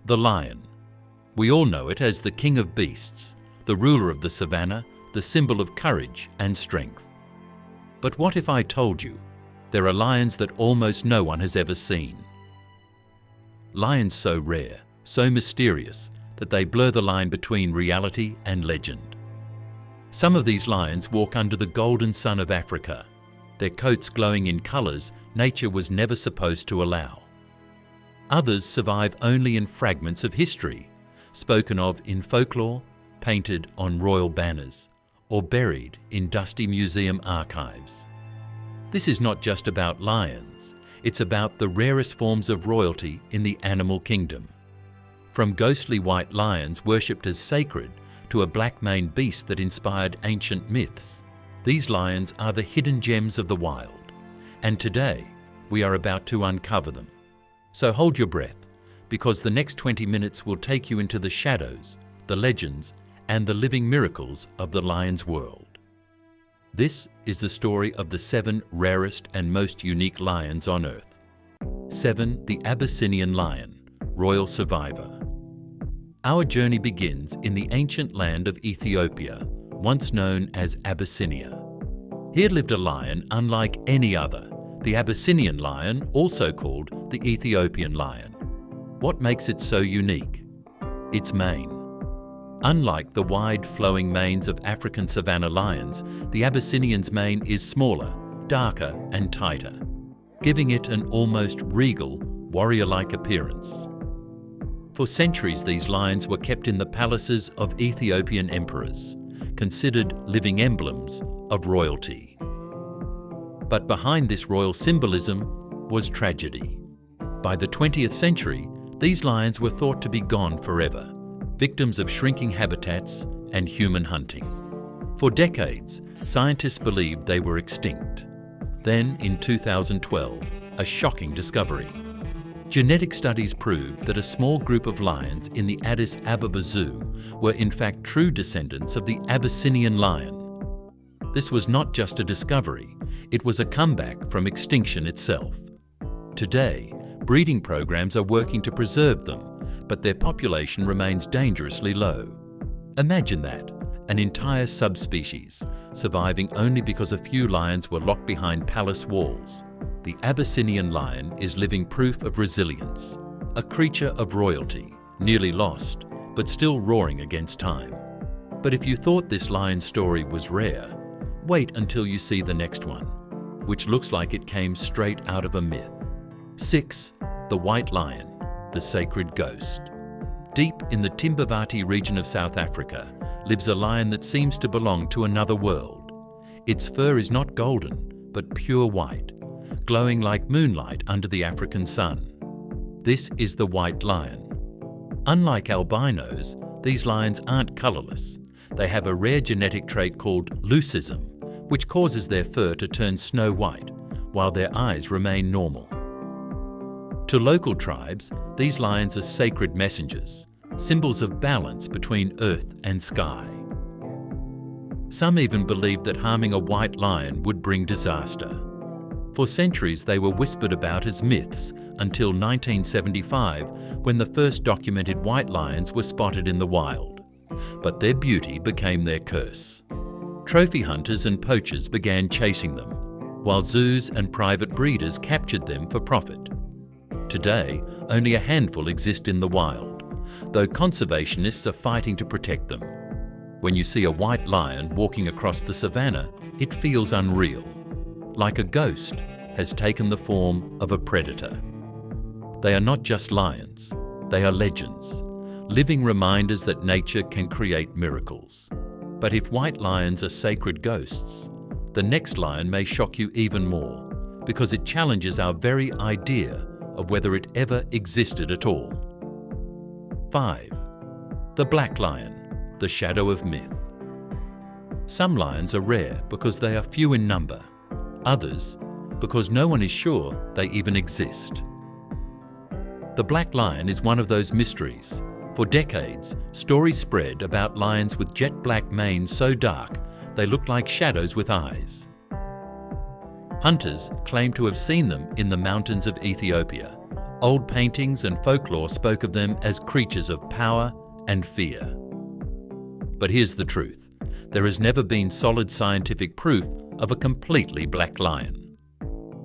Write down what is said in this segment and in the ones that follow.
The lion. We all know it as the king of beasts, the ruler of the savannah, the symbol of courage and strength. But what if I told you there are lions that almost no one has ever seen? Lions so rare, so mysterious, that they blur the line between reality and legend. Some of these lions walk under the golden sun of Africa, their coats glowing in colours nature was never supposed to allow. Others survive only in fragments of history, spoken of in folklore, painted on royal banners, or buried in dusty museum archives. This is not just about lions, it's about the rarest forms of royalty in the animal kingdom. From ghostly white lions worshipped as sacred to a black-maned beast that inspired ancient myths, these lions are the hidden gems of the wild, and today we are about to uncover them. So hold your breath, because the next 20 minutes will take you into the shadows, the legends, and the living miracles of the lion's world. This is the story of the 7 rarest and most unique lions on Earth. 7. The Abyssinian Lion, royal survivor. Our journey begins in the ancient land of Ethiopia, once known as Abyssinia. Here lived a lion unlike any other, the Abyssinian lion, also called the Ethiopian lion. What makes it so unique? Its mane. Unlike the wide flowing manes of African savanna lions, the Abyssinian's mane is smaller, darker and tighter, giving it an almost regal, warrior-like appearance. For centuries these lions were kept in the palaces of Ethiopian emperors, considered living emblems of royalty. But behind this royal symbolism was tragedy. By the 20th century, these lions were thought to be gone forever, victims of shrinking habitats and human hunting. For decades, scientists believed they were extinct. Then, in 2012, a shocking discovery. Genetic studies proved that a small group of lions in the Addis Ababa Zoo were in fact true descendants of the Abyssinian lion. This was not just a discovery, it was a comeback from extinction itself. Today, breeding programs are working to preserve them, but their population remains dangerously low. Imagine that, an entire subspecies, surviving only because a few lions were locked behind palace walls. The Abyssinian lion is living proof of resilience, a creature of royalty, nearly lost, but still roaring against time. But if you thought this lion story was rare, wait until you see the next one, which looks like it came straight out of a myth. 6. The White Lion, the Sacred Ghost. Deep in the Timbavati region of South Africa lives a lion that seems to belong to another world. Its fur is not golden, but pure white, glowing like moonlight under the African sun. This is the white lion. Unlike albinos, these lions aren't colourless. They have a rare genetic trait called leucism, which causes their fur to turn snow white, while their eyes remain normal. To local tribes, these lions are sacred messengers, symbols of balance between earth and sky. Some even believed that harming a white lion would bring disaster. For centuries they were whispered about as myths until 1975, when the first documented white lions were spotted in the wild. But their beauty became their curse. Trophy hunters and poachers began chasing them, while zoos and private breeders captured them for profit. Today, only a handful exist in the wild, though conservationists are fighting to protect them. When you see a white lion walking across the savannah, it feels unreal, like a ghost has taken the form of a predator. They are not just lions, they are legends, living reminders that nature can create miracles. But if white lions are sacred ghosts, the next lion may shock you even more, because it challenges our very idea of whether it ever existed at all. 5. The Black Lion, the Shadow of Myth. Some lions are rare because they are few in number, others because no one is sure they even exist. The black lion is one of those mysteries. For decades, stories spread about lions with jet black manes so dark they look like shadows with eyes. Hunters claim to have seen them in the mountains of Ethiopia, Old paintings and folklore spoke of them as creatures of power and fear. But here's the truth. There has never been solid scientific proof of a completely black lion.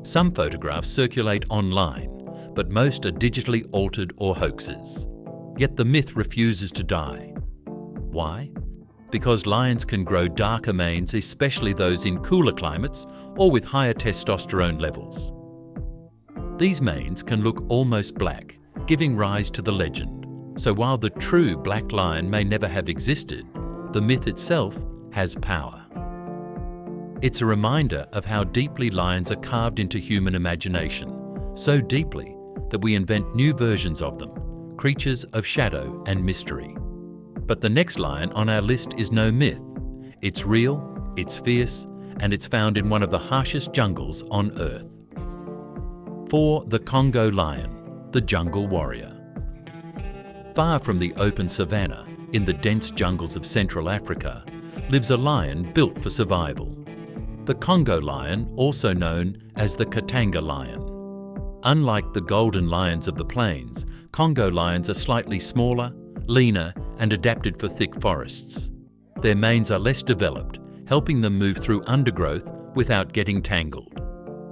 Some photographs circulate online, but most are digitally altered or hoaxes. Yet the myth refuses to die. Why? Because lions can grow darker manes, especially those in cooler climates or with higher testosterone levels. These manes can look almost black, giving rise to the legend. So while the true black lion may never have existed, the myth itself has power. It's a reminder of how deeply lions are carved into human imagination, so deeply that we invent new versions of them, creatures of shadow and mystery. But the next lion on our list is no myth. It's real, it's fierce, and it's found in one of the harshest jungles on Earth. For the Congo lion, the jungle warrior. Far from the open savanna, in the dense jungles of Central Africa, lives a lion built for survival. The Congo lion, also known as the Katanga lion. Unlike the golden lions of the plains, Congo lions are slightly smaller, leaner, and adapted for thick forests. Their manes are less developed, helping them move through undergrowth without getting tangled.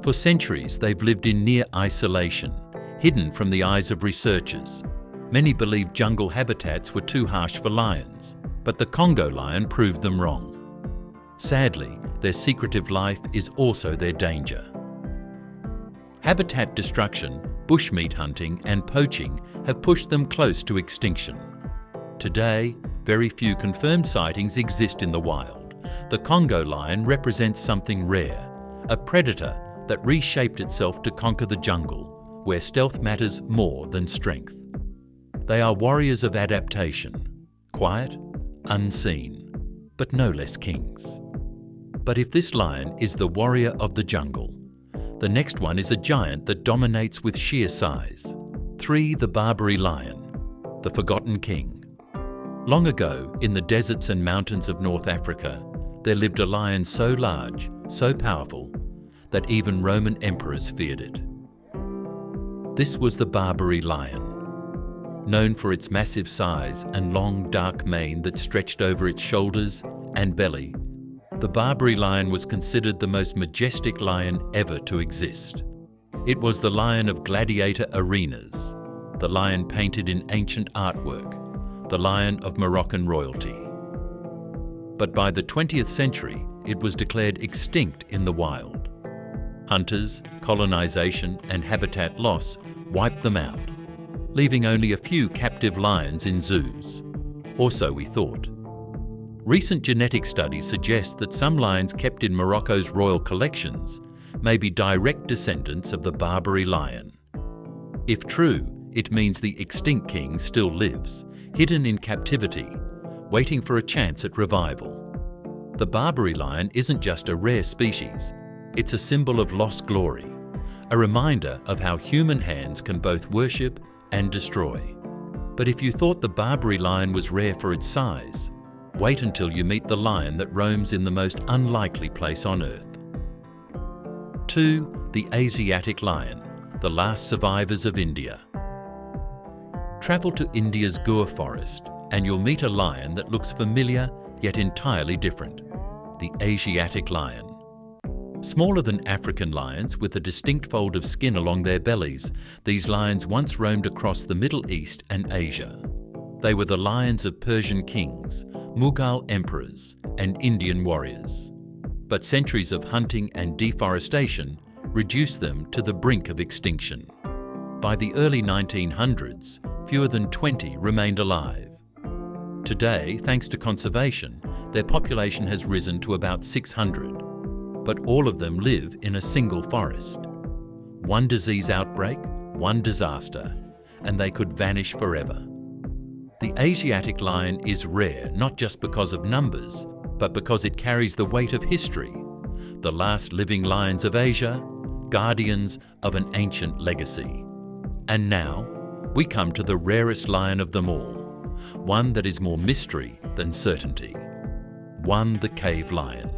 For centuries, they've lived in near isolation, hidden from the eyes of researchers. Many believed jungle habitats were too harsh for lions, but the Congo lion proved them wrong. Sadly, their secretive life is also their danger. Habitat destruction, bushmeat hunting, and poaching have pushed them close to extinction. Today, very few confirmed sightings exist in the wild. The Congo lion represents something rare, a predator that reshaped itself to conquer the jungle, where stealth matters more than strength. They are warriors of adaptation, quiet, unseen, but no less kings. But if this lion is the warrior of the jungle, the next one is a giant that dominates with sheer size. 3. The Barbary lion, the forgotten king. Long ago, in the deserts and mountains of North Africa, there lived a lion so large, so powerful, that even Roman emperors feared it. This was the Barbary lion. Known for its massive size and long dark mane that stretched over its shoulders and belly, the Barbary lion was considered the most majestic lion ever to exist. It was the lion of gladiator arenas, the lion painted in ancient artwork, the lion of Moroccan royalty. But by the 20th century, it was declared extinct in the wild. Hunters, colonization, and habitat loss wiped them out, leaving only a few captive lions in zoos. Or so we thought. Recent genetic studies suggest that some lions kept in Morocco's royal collections may be direct descendants of the Barbary lion. If true, it means the extinct king still lives, hidden in captivity, waiting for a chance at revival. The Barbary lion isn't just a rare species. It's a symbol of lost glory, a reminder of how human hands can both worship and destroy. But if you thought the Barbary lion was rare for its size, wait until you meet the lion that roams in the most unlikely place on Earth. 2. The Asiatic lion, the last survivors of India. Travel to India's Gur forest and you'll meet a lion that looks familiar yet entirely different, the Asiatic lion. Smaller than African lions, with a distinct fold of skin along their bellies, these lions once roamed across the Middle East and Asia. They were the lions of Persian kings, Mughal emperors, and Indian warriors. But centuries of hunting and deforestation reduced them to the brink of extinction. By the early 1900s, fewer than 20 remained alive. Today, thanks to conservation, their population has risen to about 600. But all of them live in a single forest. One disease outbreak, one disaster, and they could vanish forever. The Asiatic lion is rare not just because of numbers, but because it carries the weight of history, the last living lions of Asia, guardians of an ancient legacy. And now, we come to the rarest lion of them all, one that is more mystery than certainty. 1. The cave lion.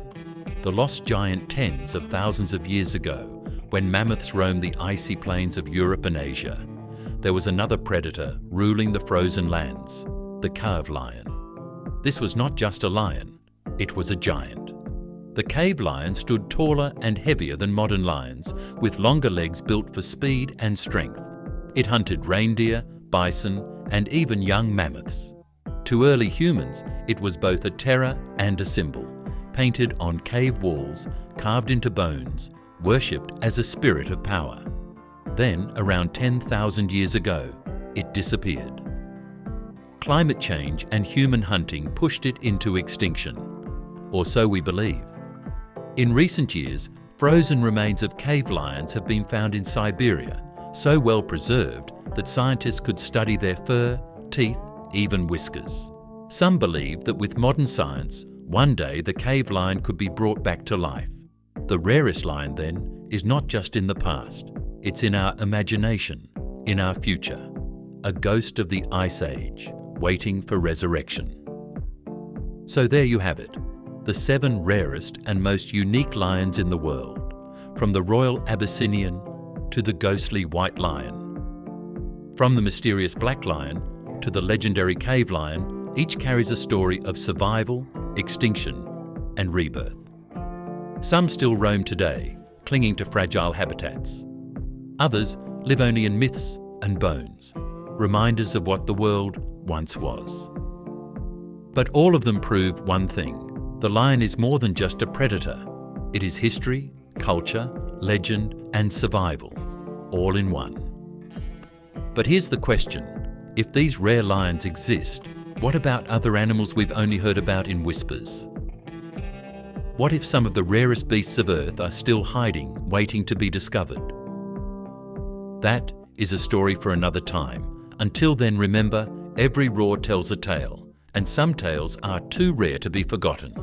The lost giant tens of thousands of years ago, when mammoths roamed the icy plains of Europe and Asia, there was another predator ruling the frozen lands, the cave lion. This was not just a lion, it was a giant. The cave lion stood taller and heavier than modern lions, with longer legs built for speed and strength. It hunted reindeer, bison, and even young mammoths. To early humans, it was both a terror and a symbol, painted on cave walls, carved into bones, worshipped as a spirit of power. Then, around 10,000 years ago, it disappeared. Climate change and human hunting pushed it into extinction, or so we believe. In recent years, frozen remains of cave lions have been found in Siberia, so well preserved that scientists could study their fur, teeth, even whiskers. Some believe that with modern science, one day the cave lion could be brought back to life. The rarest lion, then, is not just in the past, it's in our imagination, in our future, a ghost of the Ice Age, waiting for resurrection. So there you have it, the 7 rarest and most unique lions in the world, from the royal Abyssinian to the ghostly white lion. From the mysterious black lion to the legendary cave lion, each carries a story of survival, extinction, and rebirth. Some still roam today, clinging to fragile habitats. Others live only in myths and bones, reminders of what the world once was. But all of them prove one thing: the lion is more than just a predator. It is history, culture, legend, and survival, all in one. But here's the question: if these rare lions exist, what about other animals we've only heard about in whispers? What if some of the rarest beasts of Earth are still hiding, waiting to be discovered? That is a story for another time. Until then, remember, every roar tells a tale, and some tales are too rare to be forgotten.